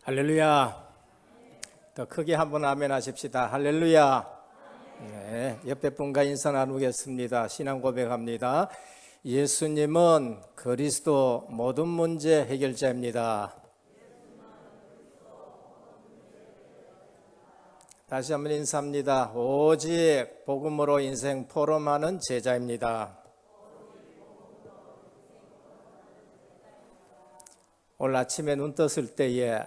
할렐루야. 더 크게 한번 아멘 하십시다. 할렐루야. 네, 옆에 분과 인사 나누겠습니다. 신앙 고백합니다. 예수님은 그리스도 모든 문제 해결자입니다. 다시 한번 인사합니다. 오직 복음으로 인생 포럼하는 제자입니다. 오늘 아침에 눈 떴을 때에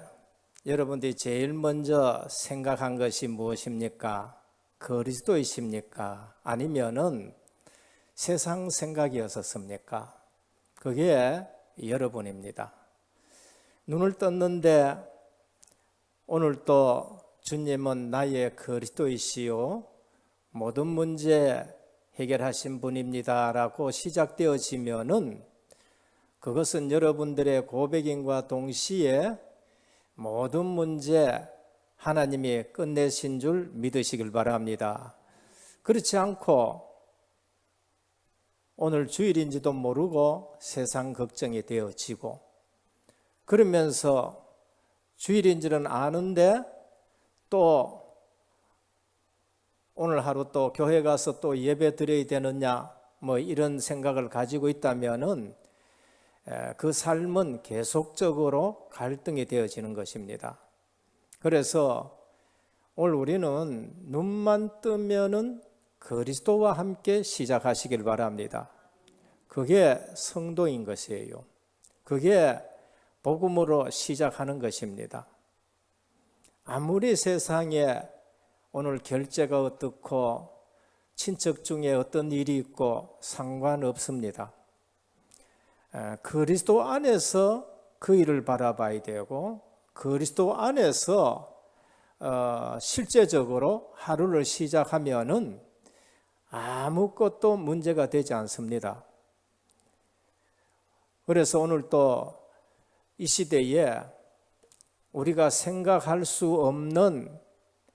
여러분들이 제일 먼저 생각한 것이 무엇입니까? 그리스도이십니까? 아니면은 세상 생각이었었습니까? 그게 여러분입니다. 눈을 떴는데 오늘 또 주님은 나의 그리스도이시요 모든 문제 해결하신 분입니다 라고 시작되어지면은 그것은 여러분들의 고백인과 동시에 모든 문제 하나님이 끝내신 줄 믿으시길 바랍니다. 그렇지 않고 오늘 주일인지도 모르고 세상 걱정이 되어지고 그러면서 주일인지는 아는데 또 오늘 하루 또 교회 가서 또 예배 드려야 되느냐 뭐 이런 생각을 가지고 있다면은 그 삶은 계속적으로 갈등이 되어지는 것입니다. 그래서 오늘 우리는 눈만 뜨면은 그리스도와 함께 시작하시길 바랍니다. 그게 성도인 것이에요. 그게 복음으로 시작하는 것입니다. 아무리 세상에 오늘 결제가 어떻고 친척 중에 어떤 일이 있고 상관없습니다. 그리스도 안에서 그 일을 바라봐야 되고 그리스도 안에서 실제적으로 하루를 시작하면은 아무것도 문제가 되지 않습니다. 그래서 오늘 또 이 시대에 우리가 생각할 수 없는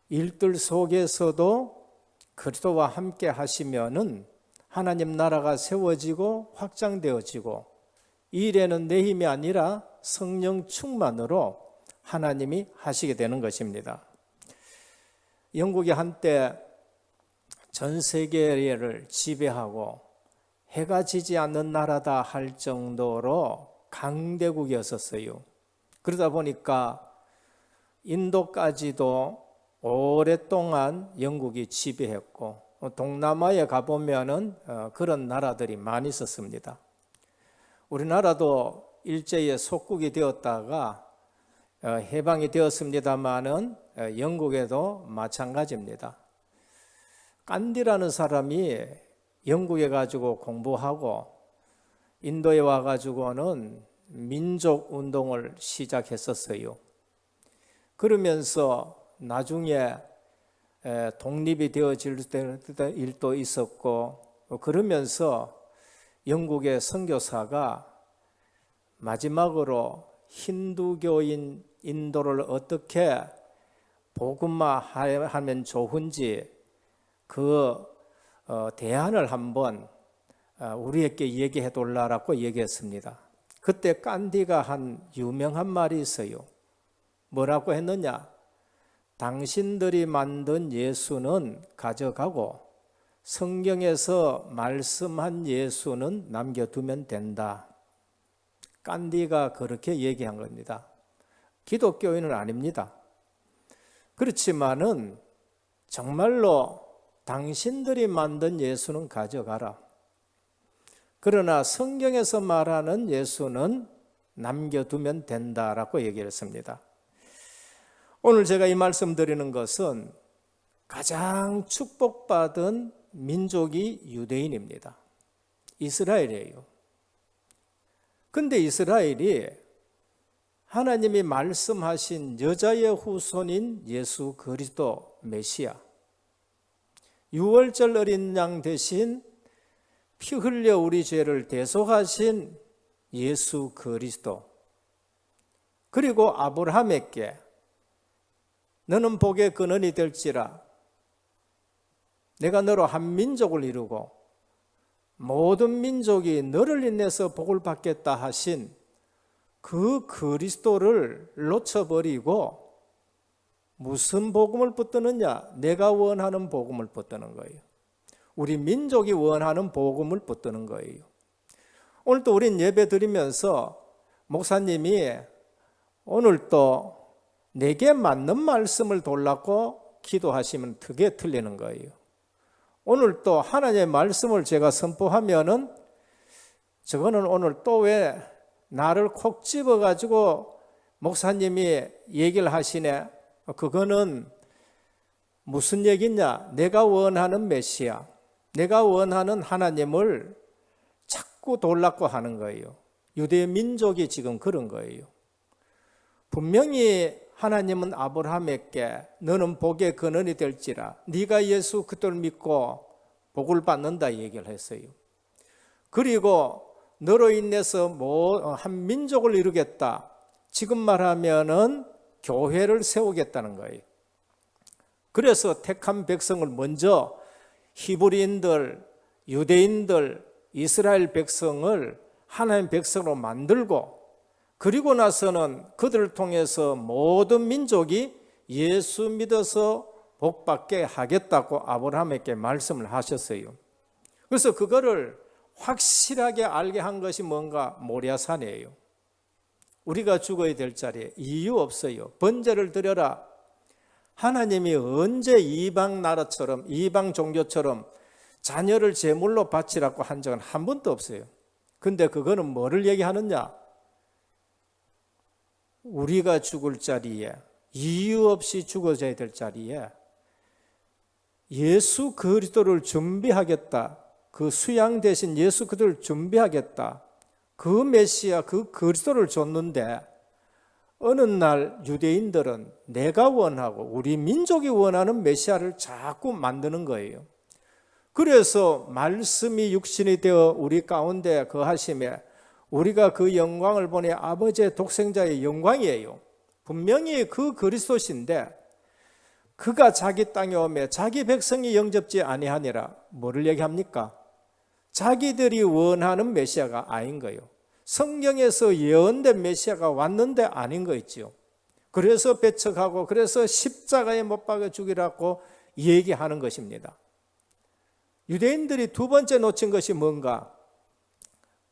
일들 속에서도 그리스도와 함께 하시면은 하나님 나라가 세워지고 확장되어지고 이 일에는 내 힘이 아니라 성령 충만으로 하나님이 하시게 되는 것입니다. 영국이 한때 전 세계를 지배하고 해가 지지 않는 나라다 할 정도로 강대국이었었어요. 그러다 보니까 인도까지도 오랫동안 영국이 지배했고 동남아에 가보면은 그런 나라들이 많이 있었습니다. 우리나라도 일제에 속국이 되었다가 해방이 되었습니다마는 영국에도 마찬가지입니다. 간디라는 사람이 영국에 가지고 공부하고 인도에 와가지고는 민족 운동을 시작했었어요. 그러면서 나중에 독립이 되어질 일도 있었고 그러면서 영국의 선교사가 마지막으로 힌두교인 인도를 어떻게 복음화하면 좋은지 그 대안을 한번 우리에게 얘기해 달라고 얘기했습니다. 그때 간디가 한 유명한 말이 있어요. 뭐라고 했느냐? 당신들이 만든 예수는 가져가고 성경에서 말씀한 예수는 남겨두면 된다. 간디가 그렇게 얘기한 겁니다. 기독교인은 아닙니다. 그렇지만은 정말로 당신들이 만든 예수는 가져가라. 그러나 성경에서 말하는 예수는 남겨두면 된다라고 얘기를 했습니다. 오늘 제가 이 말씀 드리는 것은 가장 축복받은 민족이 유대인입니다. 이스라엘이에요. 근데 이스라엘이 하나님이 말씀하신 여자의 후손인 예수 그리스도 메시아, 유월절 어린 양 대신 피 흘려 우리 죄를 대속하신 예수 그리스도, 그리고 아브라함에게 너는 복의 근원이 될지라 내가 너로 한 민족을 이루고 모든 민족이 너를 인해서 복을 받겠다 하신 그 그리스도를 놓쳐버리고 무슨 복음을 붙드느냐? 내가 원하는 복음을 붙드는 거예요. 우리 민족이 원하는 복음을 붙드는 거예요. 오늘 또 우린 예배 드리면서 목사님이 오늘 또 내게 맞는 말씀을 달라고 기도하시면 그게 틀리는 거예요. 오늘 또 하나님의 말씀을 제가 선포하면은 저거는 오늘 또 왜 나를 콕 집어가지고 목사님이 얘기를 하시네. 그거는 무슨 얘기냐? 내가 원하는 메시아, 내가 원하는 하나님을 자꾸 돌라고 하는 거예요. 유대 민족이 지금 그런 거예요. 분명히 하나님은 아브라함에게 너는 복의 근원이 될지라 네가 예수 그리스도를 믿고 복을 받는다 얘기를 했어요. 그리고 너로 인해서 한 민족을 이루겠다. 지금 말하면은 교회를 세우겠다는 거예요. 그래서 택한 백성을 먼저 히브리인들, 유대인들, 이스라엘 백성을 하나님 백성으로 만들고 그리고 나서는 그들을 통해서 모든 민족이 예수 믿어서 복받게 하겠다고 아브라함에게 말씀을 하셨어요. 그래서 그거를 확실하게 알게 한 것이 뭔가 모리아산이에요. 우리가 죽어야 될 자리에 이유 없어요. 번제를 드려라. 하나님이 언제 이방 나라처럼 이방 종교처럼 자녀를 제물로 바치라고 한 적은 한 번도 없어요. 근데 그거는 뭐를 얘기하느냐? 우리가 죽을 자리에 이유 없이 죽어져야 될 자리에 예수 그리스도를 준비하겠다. 그 수양 대신 예수 그리스도를 준비하겠다. 그 메시아 그 그리스도를 줬는데 어느 날 유대인들은 내가 원하고 우리 민족이 원하는 메시아를 자꾸 만드는 거예요. 그래서 말씀이 육신이 되어 우리 가운데 거하심에 우리가 그 영광을 보니 아버지의 독생자의 영광이에요. 분명히 그 그리스도신데 그가 자기 땅에 오매 자기 백성이 영접지 아니하니라. 뭐를 얘기합니까? 자기들이 원하는 메시아가 아닌 거예요. 성경에서 예언된 메시아가 왔는데 아닌 거 있죠. 그래서 배척하고 그래서 십자가에 못 박아 죽이라고 얘기하는 것입니다. 유대인들이 두 번째 놓친 것이 뭔가?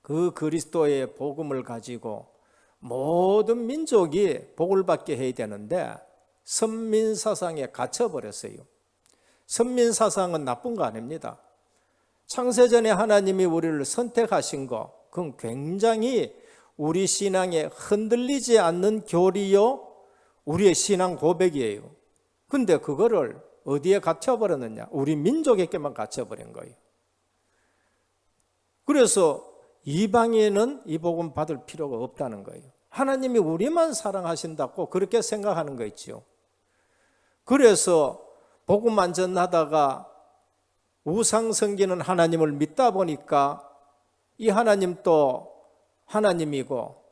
그 그리스도의 복음을 가지고 모든 민족이 복을 받게 해야 되는데 선민사상에 갇혀버렸어요. 선민사상은 나쁜 거 아닙니다. 창세전에 하나님이 우리를 선택하신 거, 그건 굉장히 우리 신앙에 흔들리지 않는 교리요, 우리의 신앙 고백이에요. 근데 그거를 어디에 갇혀버렸느냐? 우리 민족에게만 갇혀버린 거예요. 그래서 이방인은 이 복음 받을 필요가 없다는 거예요. 하나님이 우리만 사랑하신다고 그렇게 생각하는 거 있죠. 그래서 복음만 전하다가 우상 섬기는 하나님을 믿다 보니까 이 하나님도 하나님이고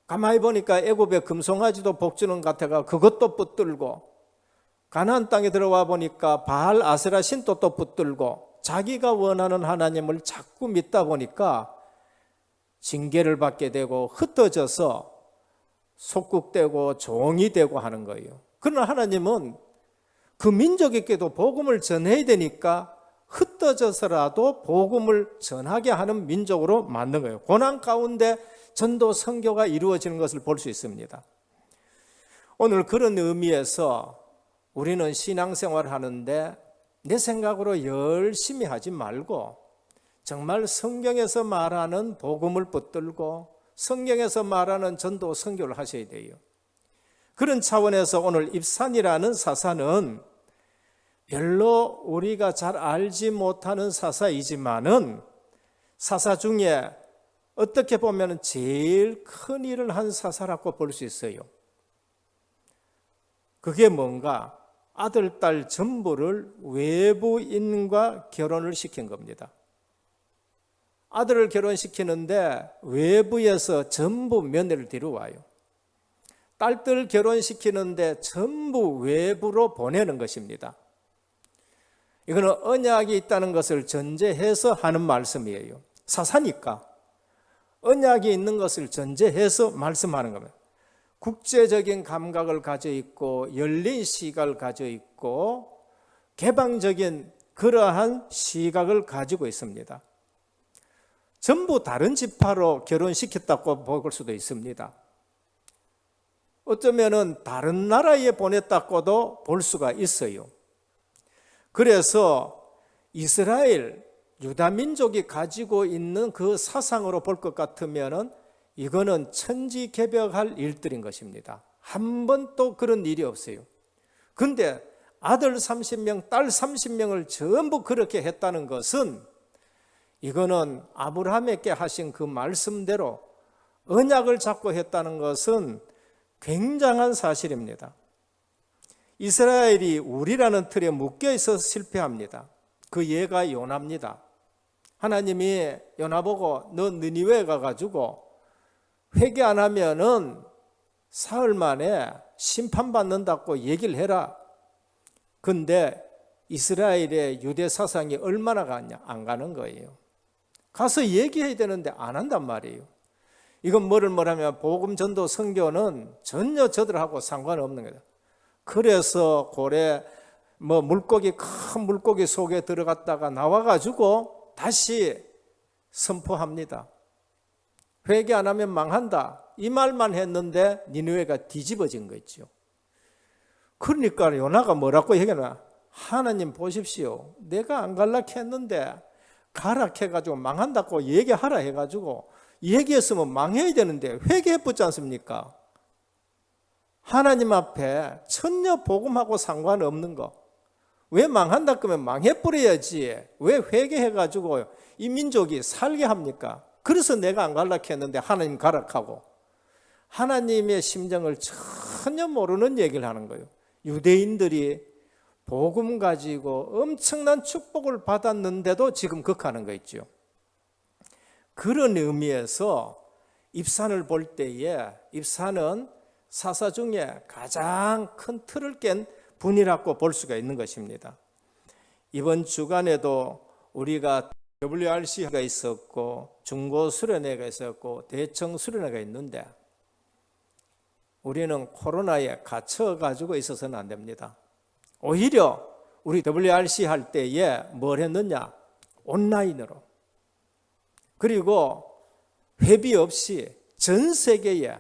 가만히 보니까 애굽의 금송아지도 복주는 같아가 그것도 붙들고 가나안 땅에 들어와 보니까 바알 아세라 신도 또 붙들고 자기가 원하는 하나님을 자꾸 믿다 보니까 징계를 받게 되고 흩어져서 속국되고 종이 되고 하는 거예요. 그러나 하나님은 그 민족에게도 복음을 전해야 되니까 흩어져서라도 복음을 전하게 하는 민족으로 만든 거예요. 고난 가운데 전도 선교가 이루어지는 것을 볼 수 있습니다. 오늘 그런 의미에서 우리는 신앙생활을 하는데 내 생각으로 열심히 하지 말고 정말 성경에서 말하는 복음을 붙들고 성경에서 말하는 전도 선교를 하셔야 돼요. 그런 차원에서 오늘 입산이라는 사사는 별로 우리가 잘 알지 못하는 사사이지만은 사사 중에 어떻게 보면 제일 큰 일을 한 사사라고 볼 수 있어요. 그게 뭔가? 아들, 딸 전부를 외부인과 결혼을 시킨 겁니다. 아들을 결혼시키는데 외부에서 전부 며느리를 데려와요. 딸들 결혼시키는데 전부 외부로 보내는 것입니다. 이거는 언약이 있다는 것을 전제해서 하는 말씀이에요. 사사니까 언약이 있는 것을 전제해서 말씀하는 겁니다. 국제적인 감각을 가져 있고 열린 시각을 가져 있고 개방적인 그러한 시각을 가지고 있습니다. 전부 다른 지파로 결혼시켰다고 볼 수도 있습니다. 어쩌면은 다른 나라에 보냈다고도 볼 수가 있어요. 그래서 이스라엘 유다 민족이 가지고 있는 그 사상으로 볼 것 같으면은 이거는 천지개벽할 일들인 것입니다. 한 번도 그런 일이 없어요. 근데 아들 30명, 딸 30명을 전부 그렇게 했다는 것은 이거는 아브라함에게 하신 그 말씀대로 언약을 잡고 했다는 것은 굉장한 사실입니다. 이스라엘이 우리라는 틀에 묶여 있어서 실패합니다. 그 예가 요나입니다. 하나님이 요나 보고 너 느니웨에 가가지고 회개 안 하면은 사흘 만에 심판받는다고 얘기를 해라. 근데 이스라엘의 유대 사상이 얼마나 가냐? 안 가는 거예요. 가서 얘기해야 되는데 안 한단 말이에요. 이건 뭐냐면 복음 전도 선교는 전혀 저들하고 상관없는 거예요. 그래서 고래 물고기 큰 물고기 속에 들어갔다가 나와가지고 다시 선포합니다. 회개 안 하면 망한다. 이 말만 했는데 니느웨가 뒤집어진 거죠. 그러니까 요나가 뭐라고 얘기하나? 하나님 보십시오. 내가 안 갈라 했는데 가라 해가지고 망한다고 얘기하라 해가지고 얘기했으면 망해야 되는데 회개해보지 않습니까? 하나님 앞에 전혀 복음하고 상관없는 거. 왜 망한다 그러면 망해버려야지. 왜 회개해가지고 이 민족이 살게 합니까? 그래서 내가 안 갈라 했는데 하나님 가라 하고 하나님의 심정을 전혀 모르는 얘기를 하는 거예요. 유대인들이 복음 가지고 엄청난 축복을 받았는데도 지금 극하는 거 있죠. 그런 의미에서 입산을 볼 때에 입산은 사사 중에 가장 큰 틀을 깬 분이라고 볼 수가 있는 것입니다. 이번 주간에도 우리가 WRC가 있었고 중고수련회가 있었고 대청수련회가 있는데 우리는 코로나에 갇혀가지고 있어서는 안 됩니다. 오히려 우리 WRC 할 때에 뭘 했느냐? 온라인으로. 그리고 회비 없이 전 세계에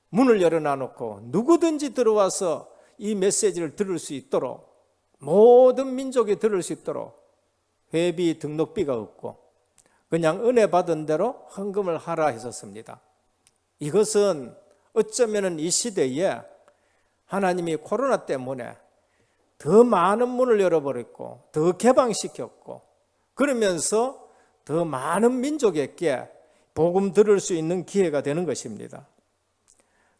문을 열어놔놓고 누구든지 들어와서 이 메시지를 들을 수 있도록 모든 민족이 들을 수 있도록 회비 등록비가 없고 그냥 은혜 받은 대로 헌금을 하라 했었습니다. 이것은 어쩌면 이 시대에 하나님이 코로나 때문에 더 많은 문을 열어버렸고 더 개방시켰고 그러면서 더 많은 민족에게 복음 들을 수 있는 기회가 되는 것입니다.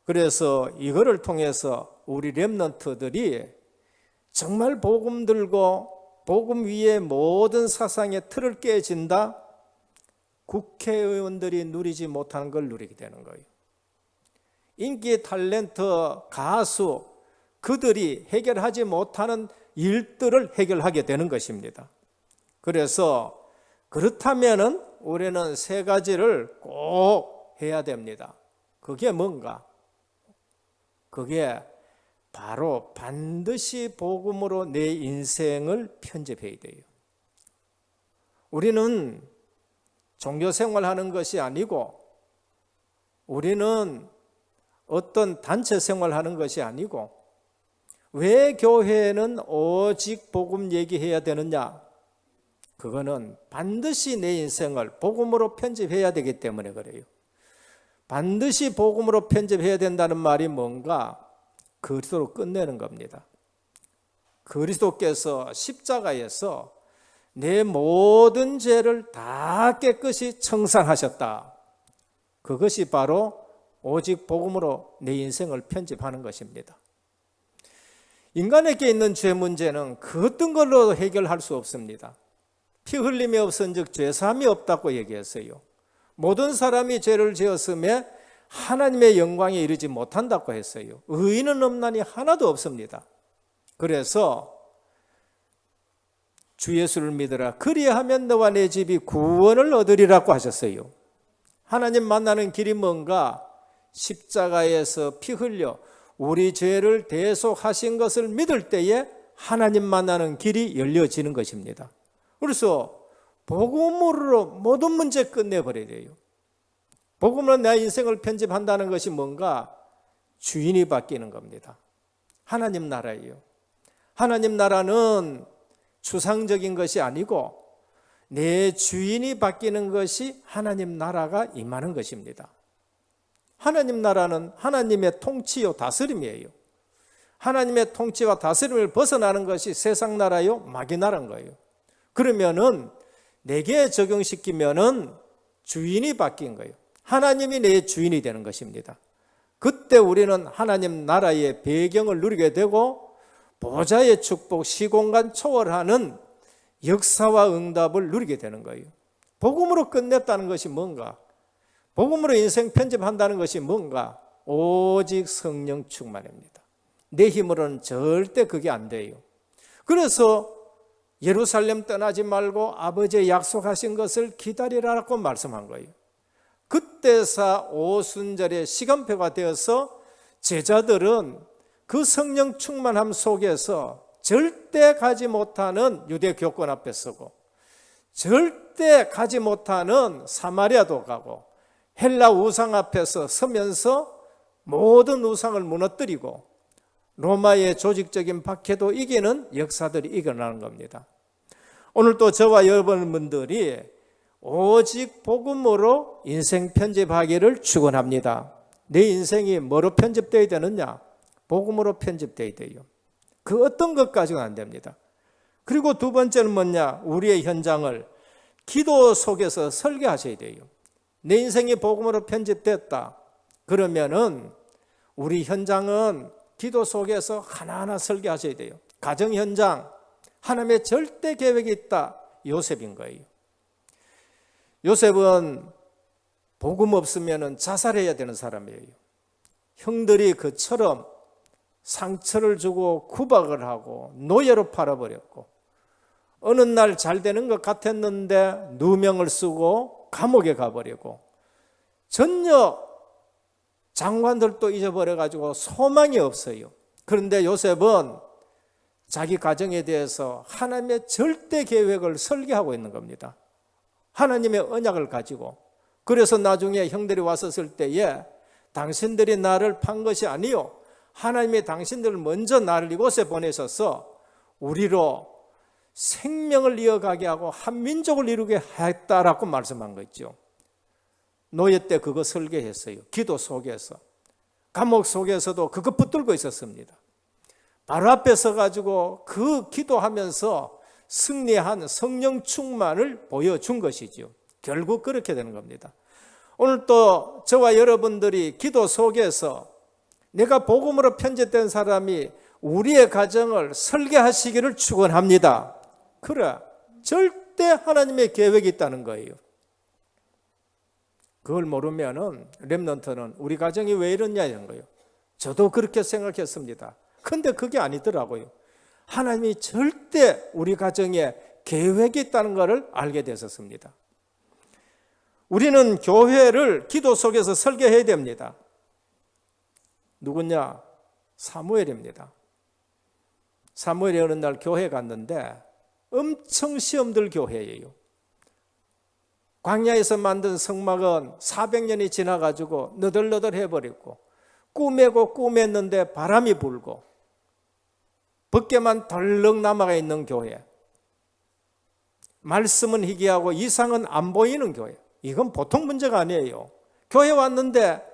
그래서 이거를 통해서 우리 렘넌트들이 정말 복음 들고 복음 위에 모든 사상의 틀을 깨진다? 국회의원들이 누리지 못하는 걸 누리게 되는 거예요. 인기, 탤런트, 가수 그들이 해결하지 못하는 일들을 해결하게 되는 것입니다. 그래서 그렇다면은 우리는 세 가지를 꼭 해야 됩니다. 그게 뭔가? 그게 바로 반드시 복음으로 내 인생을 편집해야 돼요. 우리는 종교 생활하는 것이 아니고 우리는 어떤 단체 생활하는 것이 아니고 왜 교회는 오직 복음 얘기해야 되느냐? 그거는 반드시 내 인생을 복음으로 편집해야 되기 때문에 그래요. 반드시 복음으로 편집해야 된다는 말이 뭔가? 그리스도로 끝내는 겁니다. 그리스도께서 십자가에서 내 모든 죄를 다 깨끗이 청산하셨다. 그것이 바로 오직 복음으로 내 인생을 편집하는 것입니다. 인간에게 있는 죄 문제는 그 어떤 걸로 해결할 수 없습니다. 피 흘림이 없은즉 죄사함이 없다고 얘기했어요. 모든 사람이 죄를 지었음에 하나님의 영광에 이르지 못한다고 했어요. 의인은 없나니 하나도 없습니다. 그래서 주 예수를 믿으라. 그리하면 너와 내 집이 구원을 얻으리라고 하셨어요. 하나님 만나는 길이 뭔가? 십자가에서 피 흘려 우리 죄를 대속하신 것을 믿을 때에 하나님 만나는 길이 열려지는 것입니다. 그래서 복음으로 모든 문제 끝내버려야 돼요. 복음으로 내 인생을 편집한다는 것이 뭔가? 주인이 바뀌는 겁니다. 하나님 나라예요. 하나님 나라는 추상적인 것이 아니고 내 주인이 바뀌는 것이 하나님 나라가 임하는 것입니다. 하나님 나라는 하나님의 통치요 다스림이에요. 하나님의 통치와 다스림을 벗어나는 것이 세상 나라요 마귀 나라인 거예요. 그러면은 내게 적용시키면은 주인이 바뀐 거예요. 하나님이 내 주인이 되는 것입니다. 그때 우리는 하나님 나라의 배경을 누리게 되고 보좌의 축복, 시공간 초월하는 역사와 응답을 누리게 되는 거예요. 복음으로 끝냈다는 것이 뭔가? 복음으로 인생 편집한다는 것이 뭔가? 오직 성령 충만입니다. 내 힘으로는 절대 그게 안 돼요. 그래서 예루살렘 떠나지 말고 아버지의 약속하신 것을 기다리라고 말씀한 거예요. 그때사 오순절의 시간표가 되어서 제자들은 그 성령 충만함 속에서 절대 가지 못하는 유대 교권 앞에 서고 절대 가지 못하는 사마리아도 가고 헬라 우상 앞에서 서면서 모든 우상을 무너뜨리고 로마의 조직적인 박해도 이기는 역사들이 일어나는 겁니다. 오늘 또 저와 여러분들이 오직 복음으로 인생 편집하기를 축원합니다. 내 인생이 뭐로 편집되어야 되느냐? 복음으로 편집되어야 돼요. 그 어떤 것 가지고는 안 됩니다. 그리고 두 번째는 뭐냐? 우리의 현장을 기도 속에서 설계하셔야 돼요. 내 인생이 복음으로 편집됐다. 그러면은 우리 현장은 기도 속에서 하나하나 설계하셔야 돼요. 가정 현장, 하나님의 절대 계획이 있다. 요셉인 거예요. 요셉은 복음 없으면 자살해야 되는 사람이에요. 형들이 그처럼 상처를 주고 구박을 하고 노예로 팔아버렸고 어느 날 잘 되는 것 같았는데 누명을 쓰고 감옥에 가버리고 전혀 장관들도 잊어버려가지고 소망이 없어요. 그런데 요셉은 자기 가정에 대해서 하나님의 절대 계획을 설계하고 있는 겁니다. 하나님의 언약을 가지고. 그래서 나중에 형들이 왔었을 때에 당신들이 나를 판 것이 아니요 하나님이 당신들을 먼저 나를 이곳에 보내셔서 우리로 생명을 이어가게 하고 한 민족을 이루게 했다라고 말씀한 거 있죠. 노예 때 그거 설계했어요. 기도 속에서. 감옥 속에서도 그거 붙들고 있었습니다. 바로 앞에 서가지고 그 기도하면서 승리한 성령 충만을 보여준 것이죠. 결국 그렇게 되는 겁니다. 오늘 또 저와 여러분들이 기도 속에서 내가 복음으로 편집된 사람이 우리의 가정을 설계하시기를 축원합니다. 그래, 절대 하나님의 계획이 있다는 거예요. 그걸 모르면은 렘넌트는 우리 가정이 왜 이러냐 이런 거예요. 저도 그렇게 생각했습니다. 근데 그게 아니더라고요. 하나님이 절대 우리 가정에 계획이 있다는 것을 알게 됐었습니다. 우리는 교회를 기도 속에서 설계해야 됩니다. 누구냐? 사무엘입니다. 사무엘이 어느 날 교회 갔는데 엄청 시험들 교회예요. 광야에서 만든 성막은 400년이 지나가지고 너덜너덜 해버리고 꾸매고 꾸몄는데 바람이 불고 벗개만 덜렁 남아가 있는 교회. 말씀은 희귀하고 이상은 안 보이는 교회. 이건 보통 문제가 아니에요. 교회 왔는데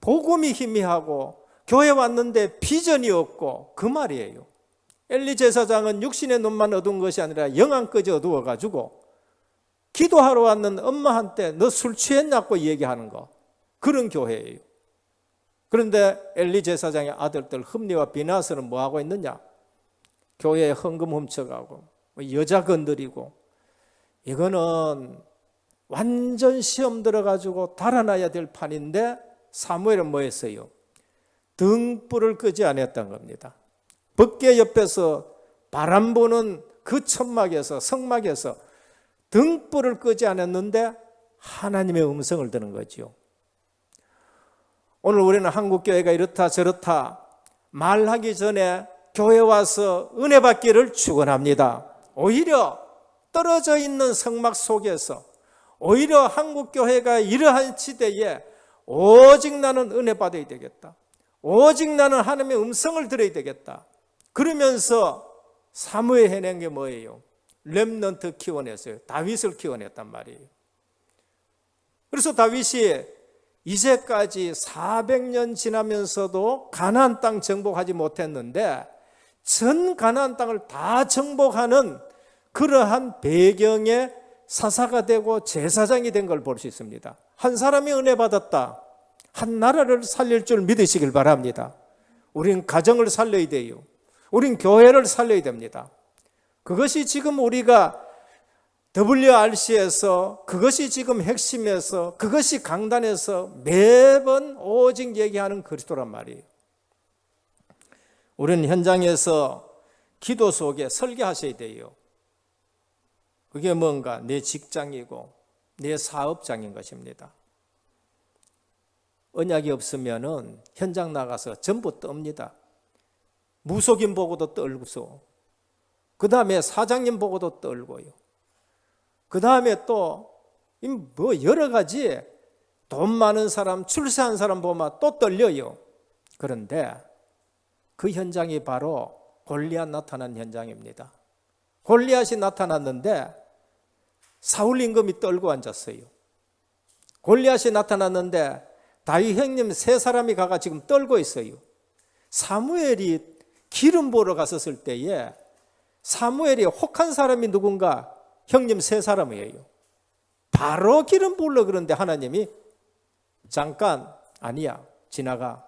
복음이 희미하고 교회 왔는데 비전이 없고 그 말이에요. 엘리 제사장은 육신의 눈만 어두운 것이 아니라 영안까지 어두워가지고 기도하러 왔는 엄마한테 너 술 취했냐고 얘기하는 거. 그런 교회예요. 그런데 엘리 제사장의 아들들 흠니와 비나스는 뭐하고 있느냐? 교회에 헌금 훔쳐가고 여자 건드리고 이거는 완전 시험 들어가지고 달아나야 될 판인데 사무엘은 뭐 했어요? 등불을 끄지 않았던 겁니다. 법궤 옆에서 바람 부는 그 천막에서 성막에서 등불을 끄지 않았는데 하나님의 음성을 듣는 거죠. 오늘 우리는 한국교회가 이렇다 저렇다 말하기 전에 교회 와서 은혜 받기를 축원합니다. 오히려 떨어져 있는 성막 속에서 오히려 한국교회가 이러한 시대에 오직 나는 은혜 받아야 되겠다. 오직 나는 하나님의 음성을 들어야 되겠다. 그러면서 사무엘 해낸 게 뭐예요? 렘넌트 키워냈어요. 다윗을 키워냈단 말이에요. 그래서 다윗이 이제까지 400년 지나면서도 가나안 땅 정복하지 못했는데 전 가나안 땅을 다 정복하는 그러한 배경의 사사가 되고 제사장이 된 걸 볼 수 있습니다. 한 사람이 은혜 받았다. 한 나라를 살릴 줄 믿으시길 바랍니다. 우린 가정을 살려야 돼요. 우린 교회를 살려야 됩니다. 그것이 지금 우리가 WRC에서 그것이 지금 핵심에서 그것이 강단에서 매번 오직 얘기하는 그리스도란 말이에요. 우리는 현장에서 기도 속에 설계하셔야 돼요. 그게 뭔가 내 직장이고 내 사업장인 것입니다. 언약이 없으면은 현장 나가서 전부 떱니다. 무속인 보고도 떨고서 그 다음에 사장님 보고도 떨고요. 그 다음에 또 뭐 여러 가지 돈 많은 사람, 출세한 사람 보면 또 떨려요. 그런데 그 현장이 바로 골리앗 나타난 현장입니다. 골리앗이 나타났는데 사울 임금이 떨고 앉았어요. 골리앗이 나타났는데 다윗 형님 세 사람이 가가 지금 떨고 있어요. 사무엘이 기름 보러 갔었을 때에 사무엘이 혹한 사람이 누군가? 형님 세 사람이에요. 바로 기름 부으려 그러는데 하나님이 잠깐 아니야 지나가.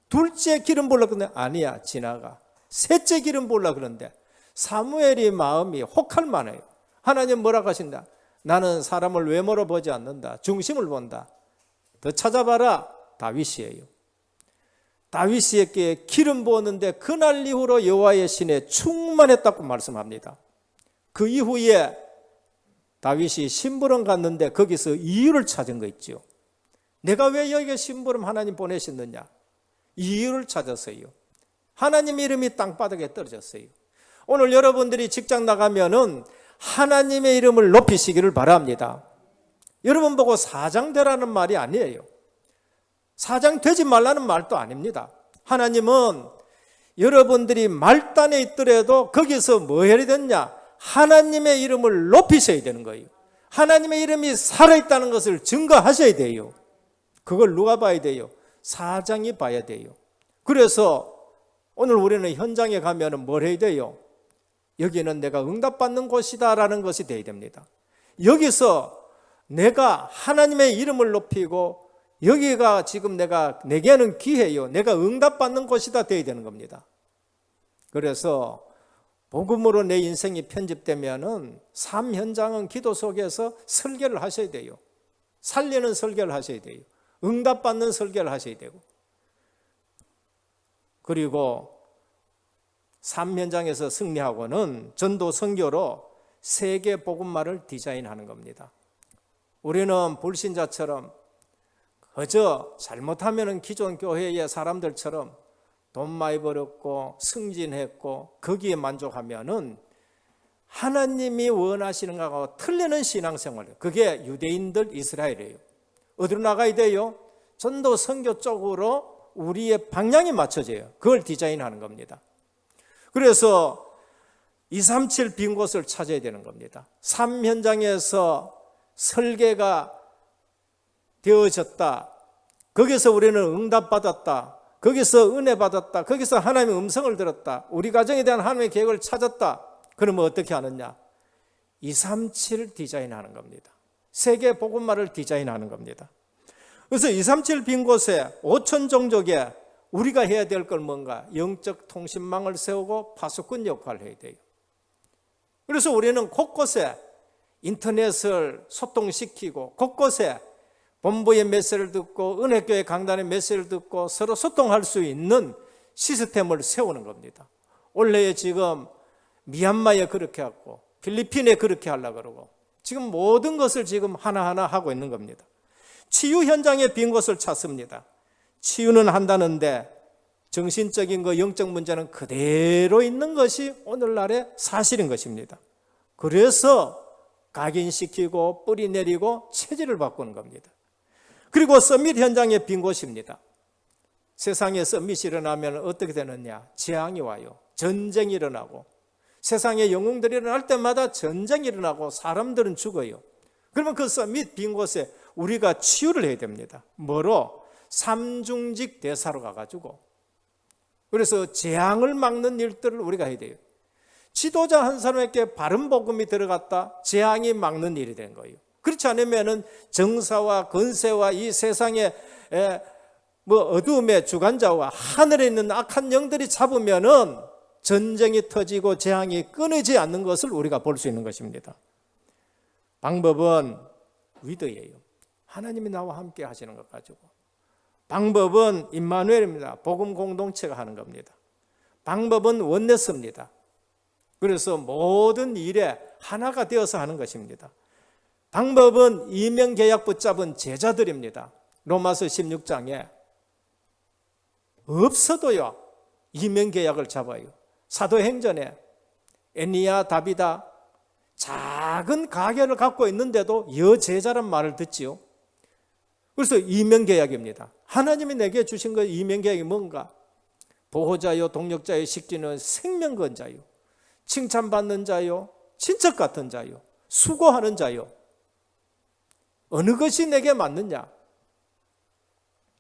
둘째 기름 부으려 그러는데 아니야 지나가. 셋째 기름 부으려 그러는데 사무엘이 마음이 혹할 만해요. 하나님 뭐라고 하신다? 나는 사람을 외모로 보지 않는다. 중심을 본다. 더 찾아봐라. 다윗이에요. 다윗에게 기름 부었는데 그날 이후로 여호와의 신에 충만했다고 말씀합니다. 그 이후에 다윗이 심부름 갔는데 거기서 이유를 찾은 거 있죠. 내가 왜 여기에 심부름 하나님 보내셨느냐? 이유를 찾았어요. 하나님 이름이 땅바닥에 떨어졌어요. 오늘 여러분들이 직장 나가면은 하나님의 이름을 높이시기를 바랍니다. 여러분 보고 사장 되라는 말이 아니에요. 사장 되지 말라는 말도 아닙니다. 하나님은 여러분들이 말단에 있더라도 거기서 뭐 해야 되냐? 하나님의 이름을 높이셔야 되는 거예요. 하나님의 이름이 살아있다는 것을 증거하셔야 돼요. 그걸 누가 봐야 돼요? 사장이 봐야 돼요. 그래서 오늘 우리는 현장에 가면 뭘 해야 돼요? 여기는 내가 응답받는 곳이다 라는 것이 돼야 됩니다. 여기서 내가 하나님의 이름을 높이고 여기가 지금 내게는 기회요. 내가 응답받는 곳이다 돼야 되는 겁니다. 그래서 복음으로 내 인생이 편집되면은 삶 현장은 기도 속에서 설계를 하셔야 돼요. 살리는 설계를 하셔야 돼요. 응답받는 설계를 하셔야 되고. 그리고 삶 현장에서 승리하고는 전도 선교로 세계 복음화를 디자인하는 겁니다. 우리는 불신자처럼 그저 잘못하면 기존 교회의 사람들처럼 돈 많이 벌었고 승진했고 거기에 만족하면은 하나님이 원하시는 것하고 틀리는 신앙생활이에요. 그게 유대인들 이스라엘이에요. 어디로 나가야 돼요? 전도 선교 쪽으로 우리의 방향이 맞춰져요. 그걸 디자인하는 겁니다. 그래서 237 빈 곳을 찾아야 되는 겁니다. 삶 현장에서 설계가 되어졌다. 거기서 우리는 응답받았다. 거기서 은혜 받았다. 거기서 하나님의 음성을 들었다. 우리 가정에 대한 하나님의 계획을 찾았다. 그러면 어떻게 하느냐? 237 디자인하는 겁니다. 세계 복음화를 디자인하는 겁니다. 그래서 237 빈 곳에 5천 종족에 우리가 해야 될 건 뭔가? 영적 통신망을 세우고 파수꾼 역할을 해야 돼요. 그래서 우리는 곳곳에 인터넷을 소통시키고 곳곳에 본부의 메시지를 듣고 은혜교회 강단의 메시지를 듣고 서로 소통할 수 있는 시스템을 세우는 겁니다. 원래 지금 미얀마에 그렇게 하고 필리핀에 그렇게 하려고 그러고 지금 모든 것을 지금 하나하나 하고 있는 겁니다. 치유 현장에 빈 곳을 찾습니다. 치유는 한다는데 정신적인 거, 영적 문제는 그대로 있는 것이 오늘날의 사실인 것입니다. 그래서 각인시키고 뿌리 내리고 체질을 바꾸는 겁니다. 그리고 서밋 현장에 빈 곳입니다. 세상에 서밋이 일어나면 어떻게 되느냐? 재앙이 와요. 전쟁이 일어나고, 세상에 영웅들이 일어날 때마다 전쟁이 일어나고 사람들은 죽어요. 그러면 그 서밋 빈 곳에 우리가 치유를 해야 됩니다. 뭐로? 삼중직 대사로 가가지고. 그래서 재앙을 막는 일들을 우리가 해야 돼요. 지도자 한 사람에게 바른 복음이 들어갔다, 재앙이 막는 일이 된 거예요. 그렇지 않으면 정사와 권세와 이 세상의 어두움의 주관자와 하늘에 있는 악한 영들이 잡으면은 전쟁이 터지고 재앙이 끊이지 않는 것을 우리가 볼 수 있는 것입니다. 방법은 위드예요. 하나님이 나와 함께 하시는 것 가지고. 방법은 임마누엘입니다. 복음 공동체가 하는 겁니다. 방법은 원네스입니다. 그래서 모든 일에 하나가 되어서 하는 것입니다. 방법은 이명계약 붙잡은 제자들입니다. 로마서 16장에 없어도요 이명계약을 잡아요. 사도행전에 애니야 다비다 작은 가게를 갖고 있는데도 여제자란 말을 듣지요. 그래서 이명계약입니다. 하나님이 내게 주신 그 이명계약이 뭔가? 보호자요, 동력자요, 식지는 생명건자요, 칭찬받는 자요, 친척 같은 자요, 수고하는 자요. 어느 것이 내게 맞느냐?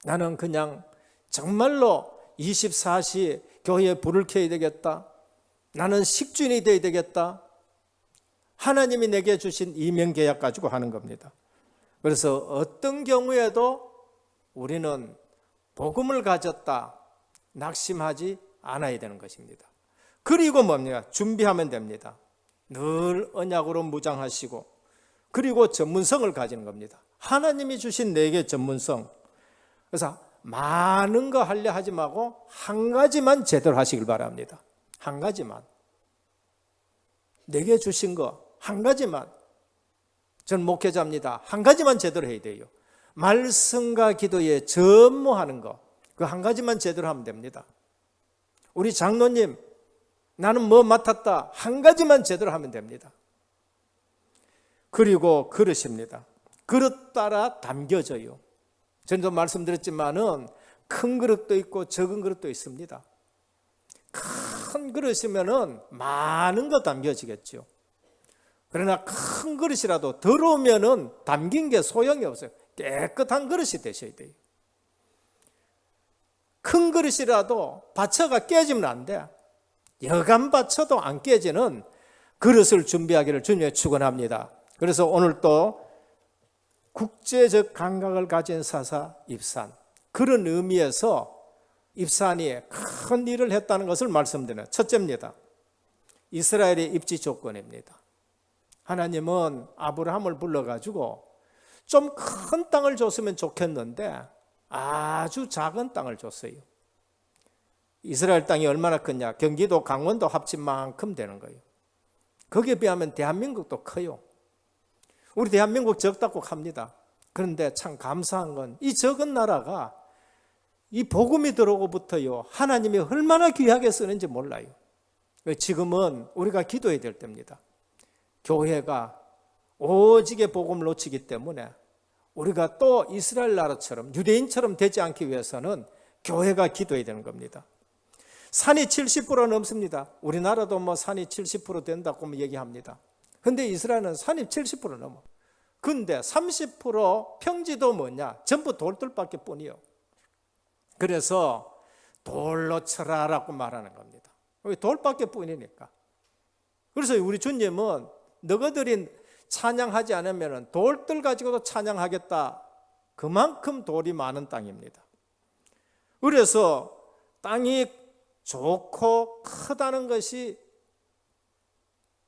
나는 그냥 정말로 24시 교회에 불을 켜야 되겠다. 나는 식주인이 되어야 되겠다. 하나님이 내게 주신 이명계약 가지고 하는 겁니다. 그래서 어떤 경우에도 우리는 복음을 가졌다 낙심하지 않아야 되는 것입니다. 그리고 뭡니까? 준비하면 됩니다. 늘 언약으로 무장하시고, 그리고 전문성을 가지는 겁니다. 하나님이 주신 내게 전문성. 그래서 많은 거 하려 하지 말고 한 가지만 제대로 하시길 바랍니다. 한 가지만. 내게 주신 거 한 가지만. 전 목회자입니다. 한 가지만 제대로 해야 돼요. 말씀과 기도에 전무하는 거, 그 한 가지만 제대로 하면 됩니다. 우리 장로님, 나는 뭐 맡았다, 한 가지만 제대로 하면 됩니다. 그리고 그릇입니다. 그릇 따라 담겨져요. 전도 말씀드렸지만은 큰 그릇도 있고 적은 그릇도 있습니다. 큰 그릇이면은 많은 거 담겨지겠죠. 그러나 큰 그릇이라도 더러우면은 담긴 게 소용이 없어요. 깨끗한 그릇이 되셔야 돼요. 큰 그릇이라도 받쳐가 깨지면 안 돼. 여간 받쳐도 안 깨지는 그릇을 준비하기를 주님의 축원합니다. 그래서 오늘 또 국제적 감각을 가진 사사 입산, 그런 의미에서 입산이 큰 일을 했다는 것을 말씀드려요. 첫째입니다. 이스라엘의 입지 조건입니다. 하나님은 아브라함을 불러가지고 좀 큰 땅을 줬으면 좋겠는데 아주 작은 땅을 줬어요. 이스라엘 땅이 얼마나 크냐? 경기도, 강원도 합친 만큼 되는 거예요. 거기에 비하면 대한민국도 커요. 우리 대한민국 적다고 합니다. 그런데 참 감사한 건 이 적은 나라가 이 복음이 들어오고부터요 하나님이 얼마나 귀하게 쓰는지 몰라요. 지금은 우리가 기도해야 될 때입니다. 교회가 오직의 복음을 놓치기 때문에 우리가 또 이스라엘 나라처럼 유대인처럼 되지 않기 위해서는 교회가 기도해야 되는 겁니다. 산이 70% 넘습니다. 우리나라도 뭐 산이 70% 된다고 얘기합니다. 근데 이스라엘은 산이 70% 넘어. 근데 30% 평지도 뭐냐? 전부 돌들밖에 뿐이요. 그래서 돌로 쳐라라고 말하는 겁니다. 돌밖에 뿐이니까. 그래서 우리 주님은 너희들이 찬양하지 않으면 돌들 가지고도 찬양하겠다. 그만큼 돌이 많은 땅입니다. 그래서 땅이 좋고 크다는 것이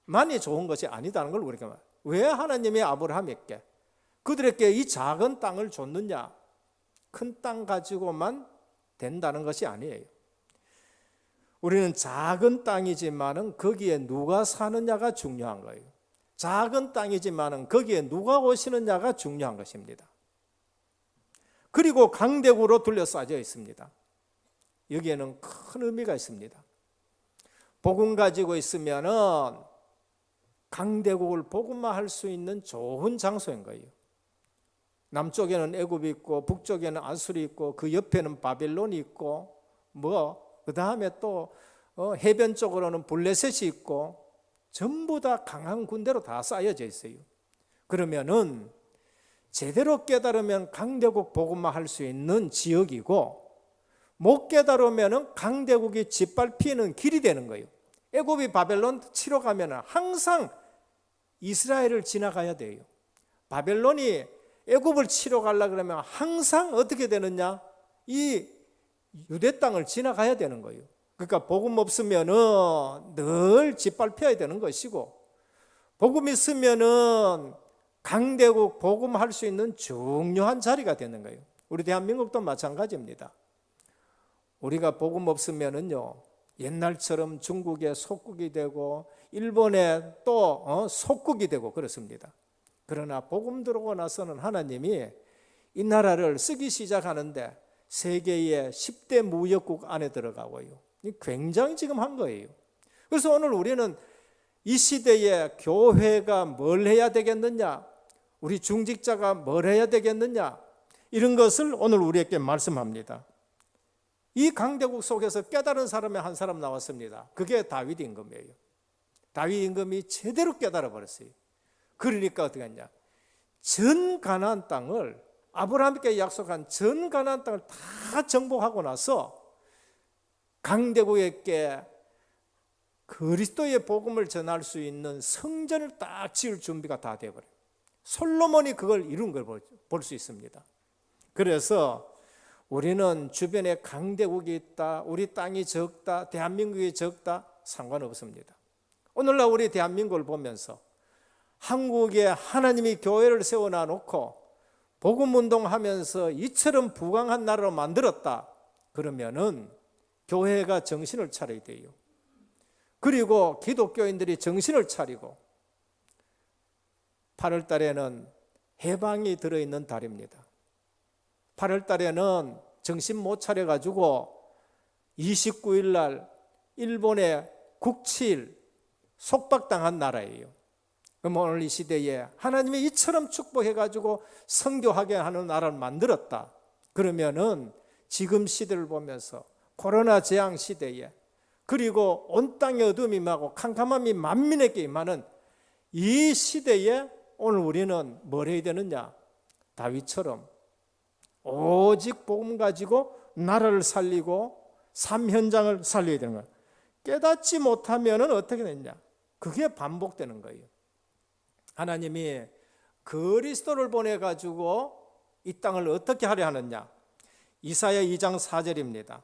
많이 좋은 것이 아니다는 걸 우리가 말해요. 왜 하나님이 아브라함에게 그들에게 이 작은 땅을 줬느냐? 큰 땅 가지고만 된다는 것이 아니에요. 우리는 작은 땅이지만은 거기에 누가 사느냐가 중요한 거예요. 작은 땅이지만은 거기에 누가 오시느냐가 중요한 것입니다. 그리고 강대국으로 둘러싸여 있습니다. 여기에는 큰 의미가 있습니다. 복음 가지고 있으면은 강대국을 복음화할 수 있는 좋은 장소인 거예요. 남쪽에는 애굽이 있고 북쪽에는 아수리 있고 그 옆에는 바벨론이 있고 그 다음에 또 해변 쪽으로는 블레셋이 있고 전부 다 강한 군대로 다 쌓여져 있어요. 그러면은 제대로 깨달으면 강대국 복음화할 수 있는 지역이고 못 깨달으면 강대국이 짓밟히는 길이 되는 거예요. 애굽이 바벨론 치러 가면 항상 이스라엘을 지나가야 돼요. 바벨론이 애굽을 치러 가려 그러면 항상 어떻게 되느냐? 이 유대 땅을 지나가야 되는 거예요. 그러니까 복음 없으면은 늘 짓밟혀야 되는 것이고, 복음 있으면은 강대국 복음할 수 있는 중요한 자리가 되는 거예요. 우리 대한민국도 마찬가지입니다. 우리가 복음 없으면은요, 옛날처럼 중국의 속국이 되고 일본의 또 속국이 되고 그렇습니다. 그러나 복음 들어오고 나서는 하나님이 이 나라를 쓰기 시작하는데 세계의 10대 무역국 안에 들어가고요. 굉장히 지금 한 거예요. 그래서 오늘 우리는 이 시대에 교회가 뭘 해야 되겠느냐, 우리 중직자가 뭘 해야 되겠느냐, 이런 것을 오늘 우리에게 말씀합니다. 이 강대국 속에서 깨달은 사람이 한 사람 나왔습니다. 그게 다윗 임금이에요. 다윗 임금이 제대로 깨달아 버렸어요. 그러니까 어떻게 했냐, 전 가나안 땅을, 아브라함께 약속한 전 가나안 땅을 다 정복하고 나서 강대국에게 그리스도의 복음을 전할 수 있는 성전을 딱 지을 준비가 다 되어버려요. 솔로몬이 그걸 이룬 걸 볼 수 있습니다. 그래서 우리는 주변에 강대국이 있다, 우리 땅이 적다, 대한민국이 적다, 상관없습니다. 오늘날 우리 대한민국을 보면서 한국에 하나님이 교회를 세워놔 놓고 복음운동하면서 이처럼 부강한 나라로 만들었다, 그러면은 교회가 정신을 차려야 돼요. 그리고 기독교인들이 정신을 차리고, 8월 달에는 해방이 들어있는 달입니다. 8월 달에는 정신 못 차려가지고 29일 날 일본의 국칠 속박당한 나라예요. 그럼 오늘 이 시대에 하나님이 이처럼 축복해가지고 선교하게 하는 나라를 만들었다, 그러면은 지금 시대를 보면서 코로나 재앙 시대에, 그리고 온 땅의 어둠이 임하고 캄캄함이 만민에게 임하는 이 시대에 오늘 우리는 뭘 해야 되느냐? 다윗처럼 오직 복음 가지고 나라를 살리고 삶 현장을 살려야 되는 거예요. 깨닫지 못하면 어떻게 되느냐? 그게 반복되는 거예요. 하나님이 그리스도를 보내가지고 이 땅을 어떻게 하려 하느냐? 이사야 2장 4절입니다.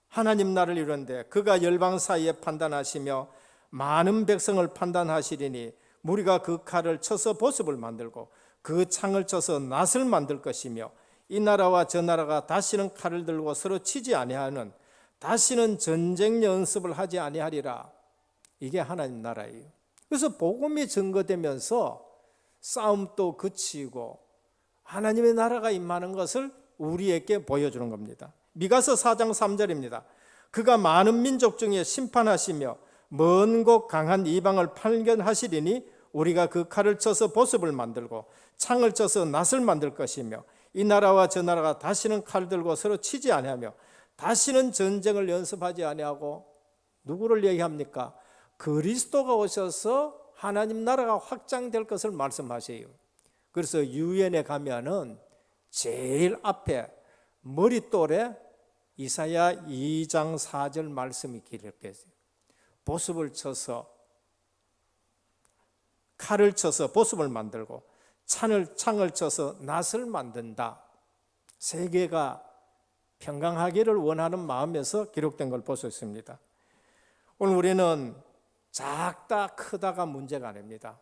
하나님 나를 이루는데 그가 열방 사이에 판단하시며 많은 백성을 판단하시리니 무리가 그 칼을 쳐서 보습을 만들고 그 창을 쳐서 낫을 만들 것이며 이 나라와 저 나라가 다시는 칼을 들고 서로 치지 아니하는, 다시는 전쟁 연습을 하지 아니하리라. 이게 하나님 나라예요. 그래서 복음이 증거되면서 싸움도 그치고 하나님의 나라가 임하는 것을 우리에게 보여주는 겁니다. 미가서 4장 3절입니다. 그가 많은 민족 중에 심판하시며 먼 곳 강한 이방을 판견하시리니 우리가 그 칼을 쳐서 보습을 만들고 창을 쳐서 낫을 만들 것이며 이 나라와 저 나라가 다시는 칼 들고 서로 치지 아니하며 다시는 전쟁을 연습하지 아니하고, 누구를 얘기합니까? 그리스도가 오셔서 하나님 나라가 확장될 것을 말씀하세요. 그래서 유엔에 가면은 제일 앞에 머릿돌에 이사야 2장 4절 말씀이 기록되어 있어요. 보습을 쳐서, 칼을 쳐서 보습을 만들고 창을 쳐서 낫을 만든다. 세계가 평강하기를 원하는 마음에서 기록된 걸 볼 수 있습니다. 오늘 우리는 작다 크다가 문제가 아닙니다.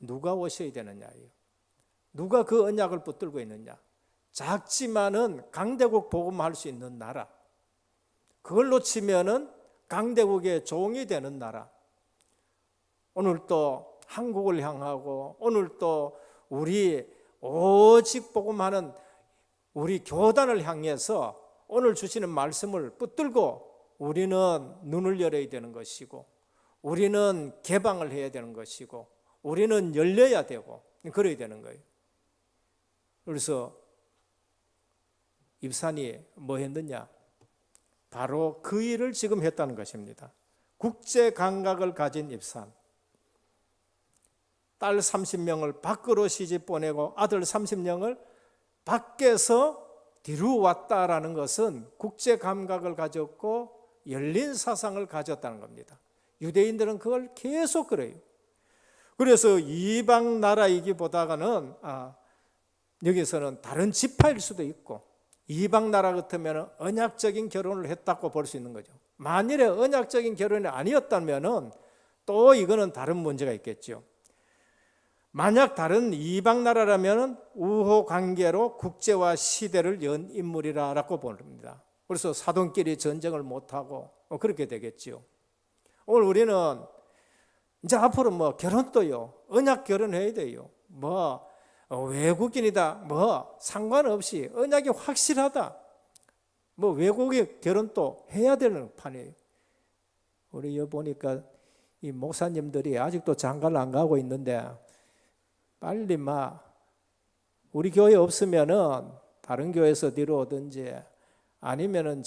누가 오셔야 되느냐예요. 누가 그 언약을 붙들고 있느냐. 작지만은 강대국 복음할 수 있는 나라, 그걸 놓치면은 강대국의 종이 되는 나라. 오늘 또 한국을 향하고 오늘 또 우리 오직 복음하는 우리 교단을 향해서 오늘 주시는 말씀을 붙들고 우리는 눈을 열어야 되는 것이고, 우리는 개방을 해야 되는 것이고, 우리는 열려야 되고 그래야 되는 거예요. 그래서 입산이 뭐 했느냐? 바로 그 일을 지금 했다는 것입니다. 국제 감각을 가진 입산. 딸 30명을 밖으로 시집 보내고 아들 30명을 밖에서 뒤로 왔다라는 것은 국제 감각을 가졌고 열린 사상을 가졌다는 겁니다. 유대인들은 그걸 계속 그래요. 그래서 이방 나라이기보다는 여기서는 다른 지파일 수도 있고, 이방 나라 같으면 언약적인 결혼을 했다고 볼 수 있는 거죠. 만일에 언약적인 결혼이 아니었다면 또 이거는 다른 문제가 있겠죠. 만약 다른 이방 나라라면 우호 관계로 국제와 시대를 연 인물이라고 봅니다. 그래서 사돈끼리 전쟁을 못하고 그렇게 되겠죠. 오늘 우리는 이제 앞으로 뭐 결혼도요, 언약 결혼해야 돼요. 뭐 외국인이다 뭐 상관없이 언약이 확실하다, 뭐 외국의 결혼도 해야 되는 판이에요. 우리 여기 보니까 이 목사님들이 아직도 장가를 안 가고 있는데, 빨리 우리 교회 없으면은 다른 교회에서 들어오든지 아니면은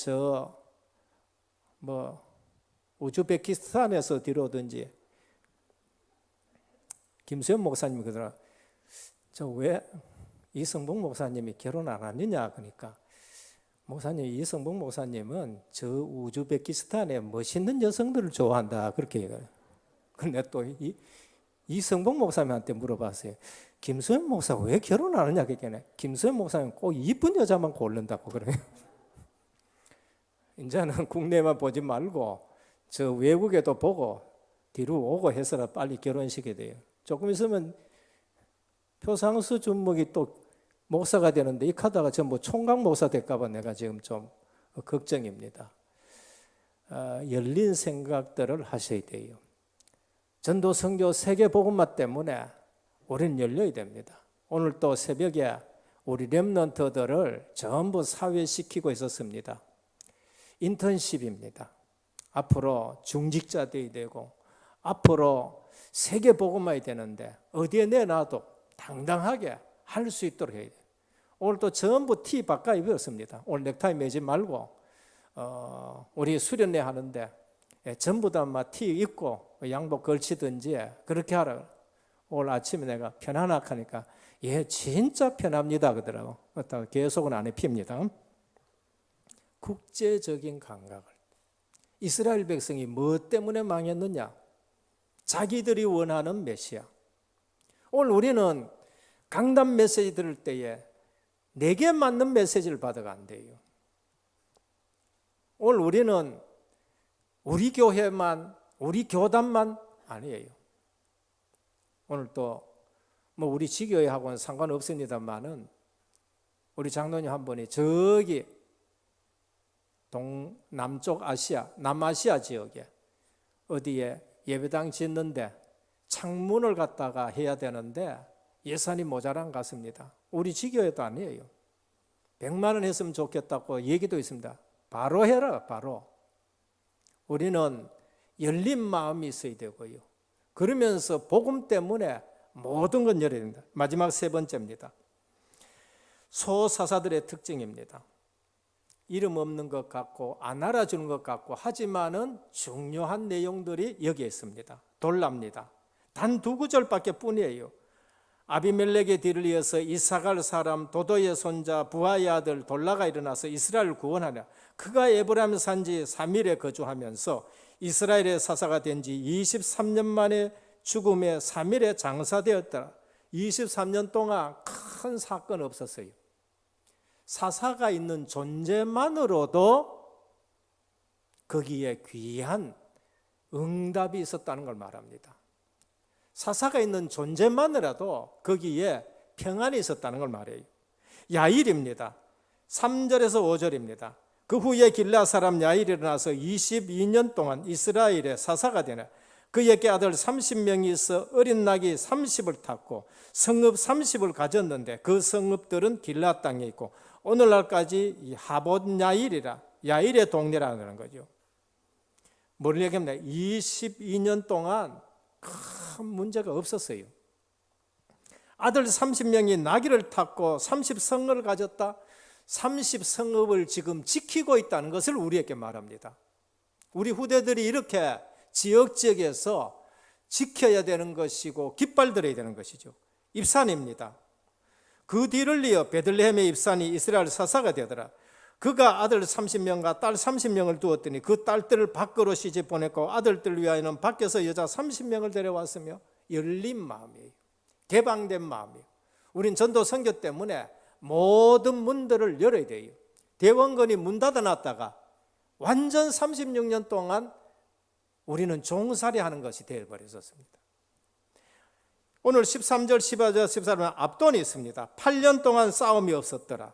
우즈베키스탄에서 들어오든지. 김수현 목사님이 그러더라. 저 왜 이성봉 목사님이 결혼 안 하느냐? 그러니까 목사님, 이성봉 목사님은 저 우즈베키스탄의 멋있는 여성들을 좋아한다 그렇게 얘기해요. 근데 또 이성봉 목사님한테 물어봤어요. 김수현 목사 왜 결혼 안 하냐? 그랬더니 김수현 목사님 꼭 이쁜 여자만 고른다고 그래요. 이제는 국내만 보지 말고 저 외국에도 보고 뒤로 오고 해서라 빨리 결혼시켜야 돼요. 조금 있으면 표상수 준목이 또 목사가 되는데 이 카드가 전부 총각 목사 될까 봐 내가 지금 좀 걱정입니다. 열린 생각들을 하셔야 돼요. 전도 선교 세계 복음화 때문에 우리는 열려야 됩니다. 오늘 또 새벽에 우리 렘넌트들을 전부 사회시키고 있었습니다. 인턴십입니다. 앞으로 중직자들이 되고 앞으로 세계 복음화해야 되는데 어디에 내놔도 당당하게 할 수 있도록 해야 돼요. 오늘 또 전부 티 바꿔 입었습니다. 오늘 넥타이 매지 말고 우리 수련회 하는데 전부 다 티 입고 양복 걸치든지 그렇게 하라. 오늘 아침에 내가 편안하게 하니까 진짜 편합니다 그러더라고. 계속은 안 입힙니다. 국제적인 감각을. 이스라엘 백성이 뭐 때문에 망했느냐? 자기들이 원하는 메시아. 오늘 우리는 강단 메시지 들을 때에 내게 맞는 메시지를 받아가 안 돼요. 오늘 우리는 우리 교회만, 우리 교단만 아니에요. 오늘 또 우리 지교회하고는 상관없습니다만은 우리 장로님 한 분이 저기 남쪽 아시아, 남아시아 지역에 어디에 예배당 짓는데 창문을 갖다가 해야 되는데 예산이 모자란 것 같습니다. 우리 지교회도 아니에요. 100만 원 했으면 좋겠다고 얘기도 있습니다. 바로 해라, 바로. 우리는 열린 마음이 있어야 되고요. 그러면서 복음 때문에 모든 건 열어야 됩니다. 마지막 세 번째입니다. 소사사들의 특징입니다. 이름 없는 것 같고 안 알아주는 것 같고 하지만은 중요한 내용들이 여기에 있습니다. 돌랍니다. 단 2구절밖에 뿐이에요. 아비멜렉의 뒤를 이어서 이사갈 사람 도도의 손자 부하의 아들 돌라가 일어나서 이스라엘을 구원하려. 그가 에브라임 산지 3일에 거주하면서 이스라엘의 사사가 된 지 23년 만에 죽음에 3일에 장사되었더라. 23년 동안 큰 사건 없었어요. 사사가 있는 존재만으로도 거기에 귀한 응답이 있었다는 걸 말합니다. 사사가 있는 존재만이라도 거기에 평안이 있었다는 걸 말해요. 야일입니다. 3절에서 5절입니다. 그 후에 길라 사람 야일이 일어나서 22년 동안 이스라엘의 사사가 되네. 그에게 아들 30명이 있어 어린 낙이 30을 탔고 성읍 30을 가졌는데 그 성읍들은 길라 땅에 있고 오늘날까지 이 하봇 야일이라 야일의 동네라는 거죠. 뭘 얘기합니까? 22년 동안 큰 문제가 없었어요. 아들 30명이 나귀를 탔고 30성을 가졌다. 30성읍을 지금 지키고 있다는 것을 우리에게 말합니다. 우리 후대들이 이렇게 지역에서 지켜야 되는 것이고 깃발들어야 되는 것이죠. 입산입니다. 그 뒤를 이어 베들레헴의 입산이 이스라엘 사사가 되더라. 그가 아들 30명과 딸 30명을 두었더니 그 딸들을 밖으로 시집 보냈고 아들들 위하여는 밖에서 여자 30명을 데려왔으며 열린 마음이에요. 개방된 마음이에요. 우린 전도 선교 때문에 모든 문들을 열어야 돼요. 대원건이 문 닫아놨다가 완전 36년 동안 우리는 종살이 하는 것이 되어버렸었습니다. 오늘 13절, 15절, 14절은 압돈이 있습니다. 8년 동안 싸움이 없었더라.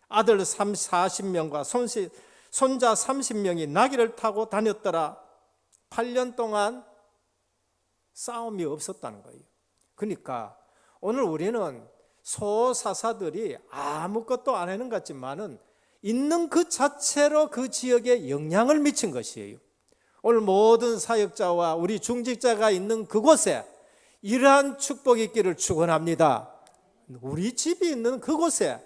아들 40명과 손자 30명이 나귀를 타고 다녔더라. 8년 동안 싸움이 없었다는 거예요. 그러니까 오늘 우리는 소사사들이 아무것도 안 하는 것 같지만은 있는 그 자체로 그 지역에 영향을 미친 것이에요. 오늘 모든 사역자와 우리 중직자가 있는 그곳에 이러한 축복이 있기를 축원합니다. 우리 집이 있는 그곳에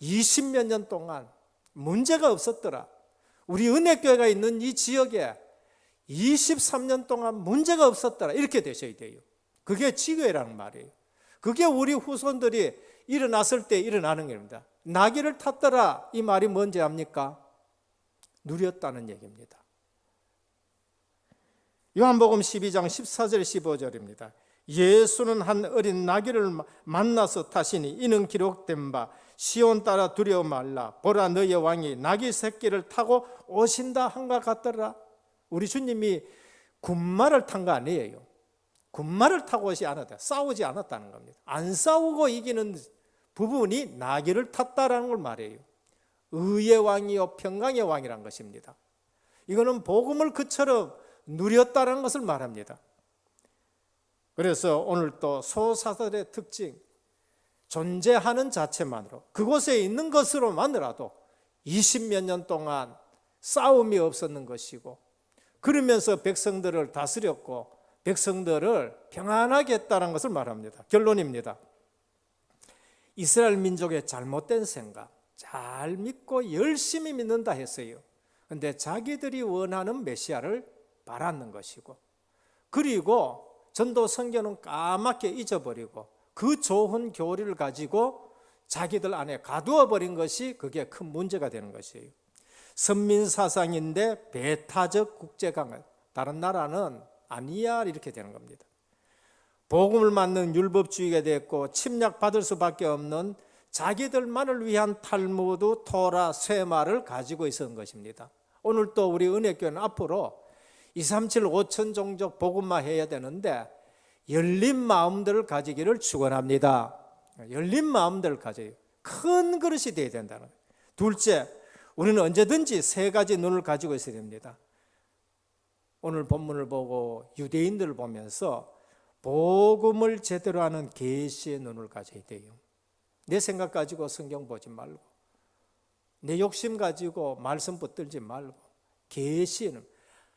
20몇 년 동안 문제가 없었더라. 우리 은혜교회가 있는 이 지역에 23년 동안 문제가 없었더라. 이렇게 되셔야 돼요. 그게 지교회라는 말이에요. 그게 우리 후손들이 일어났을 때 일어나는 겁니다. 나귀를 탔더라. 이 말이 뭔지 압니까? 누렸다는 얘기입니다. 요한복음 12장 14절 15절입니다. 예수는 한 어린 나귀를 만나서 타시니 이는 기록된 바 시온 따라 두려워 말라 보라 너의 왕이 나귀 새끼를 타고 오신다 한가 같더라. 우리 주님이 군마를 탄 거 아니에요. 군마를 타고 오지 않았다. 싸우지 않았다는 겁니다. 안 싸우고 이기는 부분이 나귀를 탔다라는 걸 말해요. 의의 왕이요 평강의 왕이란 것입니다. 이거는 복음을 그처럼 누렸다는 것을 말합니다. 그래서 오늘 또 소사들의 특징, 존재하는 자체만으로 그곳에 있는 것으로만으로도 20몇 년 동안 싸움이 없었는 것이고 그러면서 백성들을 다스렸고 백성들을 평안하게 했다는 것을 말합니다. 결론입니다. 이스라엘 민족의 잘못된 생각, 잘 믿고 열심히 믿는다 했어요. 그런데 자기들이 원하는 메시아를 바랐는 것이고 그리고 전도 선교는 까맣게 잊어버리고 그 좋은 교리를 가지고 자기들 안에 가두어 버린 것이 그게 큰 문제가 되는 것이에요. 선민사상인데 배타적 국제강을 다른 나라는 아니야 이렇게 되는 겁니다. 복음을 맞는 율법주의가 됐고 침략받을 수밖에 없는 자기들만을 위한 탈무드, 토라, 쇠마를 가지고 있었던 것입니다. 오늘 또 우리 은혜교회는 앞으로 237, 5천 종족 복음화 해야 되는데 열린 마음들을 가지기를 축원합니다. 열린 마음들을 가져요. 큰 그릇이 되어야 된다는 거예요. 둘째, 우리는 언제든지 세 가지 눈을 가지고 있어야 됩니다. 오늘 본문을 보고 유대인들을 보면서 복음을 제대로 하는 계시의 눈을 가져야 돼요. 내 생각 가지고 성경 보지 말고 내 욕심 가지고 말씀 붙들지 말고 계시의 눈,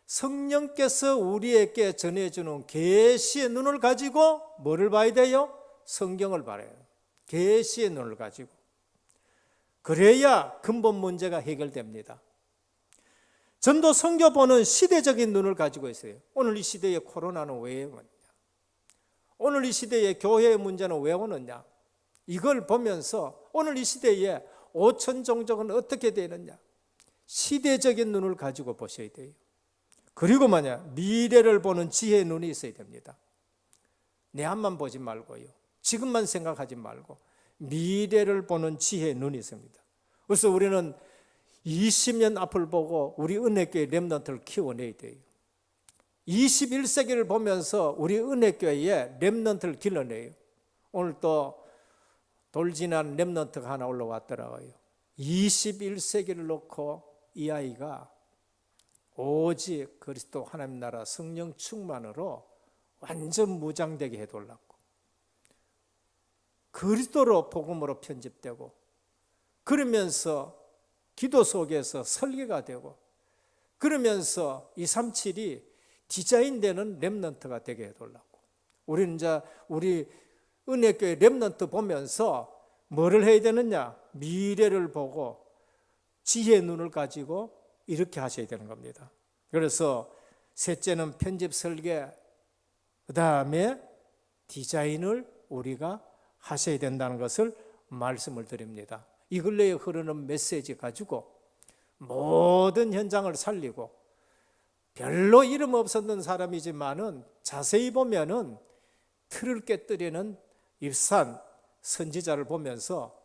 성령께서 우리에게 전해주는 계시의 눈을 가지고 뭐를 봐야 돼요? 성경을 봐야 돼요. 계시의 눈을 가지고 그래야 근본 문제가 해결됩니다. 전도 선교 보는 시대적인 눈을 가지고 있어요. 오늘 이 시대에 코로나는 왜 오느냐? 오늘 이 시대에 교회의 문제는 왜 오느냐? 이걸 보면서 오늘 이 시대에 5천 종족은 어떻게 되느냐? 시대적인 눈을 가지고 보셔야 돼요. 그리고 만약 미래를 보는 지혜의 눈이 있어야 됩니다. 내 앞만 보지 말고요. 지금만 생각하지 말고 미래를 보는 지혜의 눈이 있습니다. 그래서 우리는 20년 앞을 보고 우리 은혜교회 렘넌트를 키워내야 돼요. 21세기를 보면서 우리 은혜교회에 렘넌트를 길러내요. 오늘 또 돌진한 렘넌트가 하나 올라왔더라고요. 21세기를 놓고 이 아이가 오직 그리스도 하나님 나라 성령 충만으로 완전 무장되게 해달라고. 그리스도로 복음으로 편집되고, 그러면서 기도 속에서 설계가 되고, 그러면서 237이 디자인되는 렘넌트가 되게 해달라고. 우리는 이제 우리 은혜교회 렘넌트 보면서 뭐를 해야 되느냐? 미래를 보고 지혜의 눈을 가지고 이렇게 하셔야 되는 겁니다. 그래서 셋째는 편집 설계, 그 다음에 디자인을 우리가 하셔야 된다는 것을 말씀을 드립니다. 이 근래에 흐르는 메시지 가지고 모든 현장을 살리고, 별로 이름 없었던 사람이지만은 자세히 보면은 틀을 깨뜨리는 입산 선지자를 보면서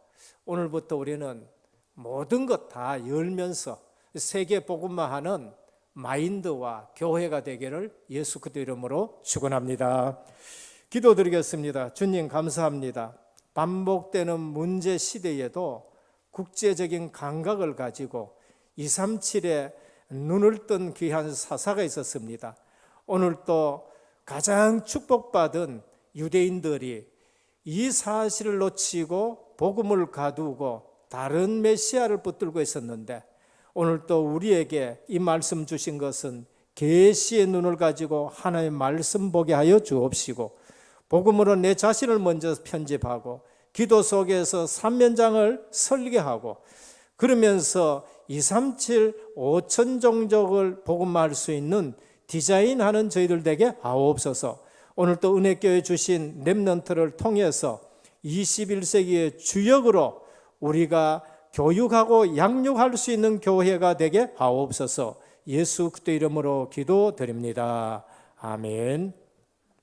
오늘부터 우리는 모든 것 다 열면서 세계 복음화하는 마인드와 교회가 되기를 예수 그리스도 이름으로 축원합니다. 기도드리겠습니다. 주님 감사합니다. 반복되는 문제 시대에도 국제적인 감각을 가지고 237에 눈을 뜬 귀한 사사가 있었습니다. 오늘 또 가장 축복받은 유대인들이 이 사실을 놓치고 복음을 가두고 다른 메시아를 붙들고 있었는데, 오늘 또 우리에게 이 말씀 주신 것은 계시의 눈을 가지고 하나님의 말씀 보게 하여 주옵시고, 복음으로 내 자신을 먼저 편집하고 기도 속에서 3연장을 설계하고, 그러면서 237 5천 종족을 복음화할 수 있는 디자인하는 저희들 되게 하옵소서. 오늘 또 은혜교회 주신 렘넌트를 통해서 21세기의 주역으로 우리가 교육하고 양육할 수 있는 교회가 되게 하옵소서. 예수 그리스도 이름으로 기도드립니다. 아멘.